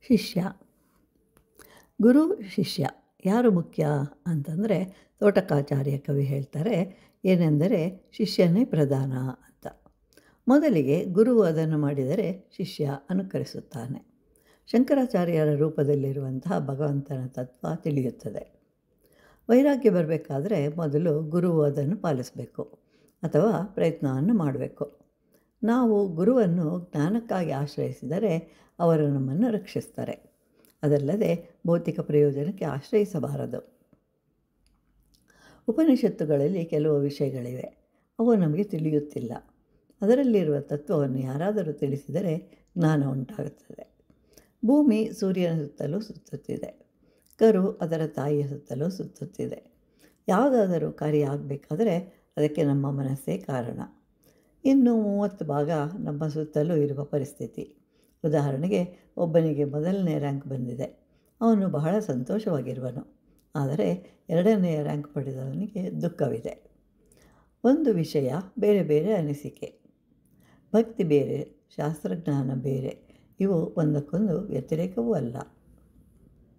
ಶಿಷ್ಯ. ಗುರು ಶಿಷ್ಯ ಯಾರು ಮುಖ್ಯ ಅಂತಂದರೆ ತೋಟಕಾಚಾರ್ಯ ಕವಿ ಹೇಳ್ತಾರೆ, ಏನೆಂದರೆ ಶಿಷ್ಯನೇ ಪ್ರಧಾನ ಅಂತ. ಮೊದಲಿಗೆ ಗುರು ಅದನ್ನು ಮಾಡಿದರೆ ಶಿಷ್ಯ ಅನುಕರಿಸುತ್ತಾನೆ. ಶಂಕರಾಚಾರ್ಯರ ರೂಪದಲ್ಲಿರುವಂತಹ ಭಗವಂತನ ತತ್ವ ತಿಳಿಯುತ್ತದೆ. ವೈರಾಗ್ಯ ಬರಬೇಕಾದ್ರೆ ಮೊದಲು ಗುರುವು ಅದನ್ನು ಪಾಲಿಸಬೇಕು ಅಥವಾ ಪ್ರಯತ್ನವನ್ನು ಮಾಡಬೇಕು. ನಾವು ಗುರುವನ್ನು ಜ್ಞಾನಕ್ಕಾಗಿ ಆಶ್ರಯಿಸಿದರೆ ಅವರು ನಮ್ಮನ್ನು ರಕ್ಷಿಸ್ತಾರೆ. ಅದಲ್ಲದೆ ಭೌತಿಕ ಪ್ರಯೋಜನಕ್ಕೆ ಆಶ್ರಯಿಸಬಾರದು. ಉಪನಿಷತ್ತುಗಳಲ್ಲಿ ಕೆಲವು ವಿಷಯಗಳಿವೆ, ಅವು ನಮಗೆ ತಿಳಿಯುತ್ತಿಲ್ಲ. ಅದರಲ್ಲಿರುವ ತತ್ವವನ್ನು ಯಾರಾದರೂ ತಿಳಿಸಿದರೆ ಜ್ಞಾನ ಉಂಟಾಗುತ್ತದೆ. ಭೂಮಿ ಸೂರ್ಯನ ಸುತ್ತಲೂ ಸುತ್ತುತ್ತಿದೆ, ಕರು ಅದರ ತಾಯಿಯ ಸುತ್ತಲೂ ಸುತ್ತುತ್ತಿದೆ. ಯಾವುದಾದರೂ ಕಾರ್ಯ ಆಗಬೇಕಾದರೆ ಅದಕ್ಕೆ ನಮ್ಮ ಮನಸ್ಸೇ ಕಾರಣ. ಇನ್ನು 30 ಭಾಗ ನಮ್ಮ ಸುತ್ತಲೂ ಇರುವ ಪರಿಸ್ಥಿತಿ. ಉದಾಹರಣೆಗೆ, ಒಬ್ಬನಿಗೆ 1ನೇ ರ್ಯಾಂಕ್ ಬಂದಿದೆ, ಅವನು ಬಹಳ ಸಂತೋಷವಾಗಿರುವನು. ಆದರೆ 2ನೇ ರ್ಯಾಂಕ್ ಪಡೆದವನಿಗೆ ದುಃಖವಿದೆ. ಒಂದು ವಿಷಯ, ಬೇರೆ ಬೇರೆ ಅನಿಸಿಕೆ. ಭಕ್ತಿ ಬೇರೆ, ಶಾಸ್ತ್ರಜ್ಞಾನ ಬೇರೆ. ಇವು ಒಂದಕ್ಕೊಂದು ವ್ಯತಿರೇಕವೂ ಅಲ್ಲ.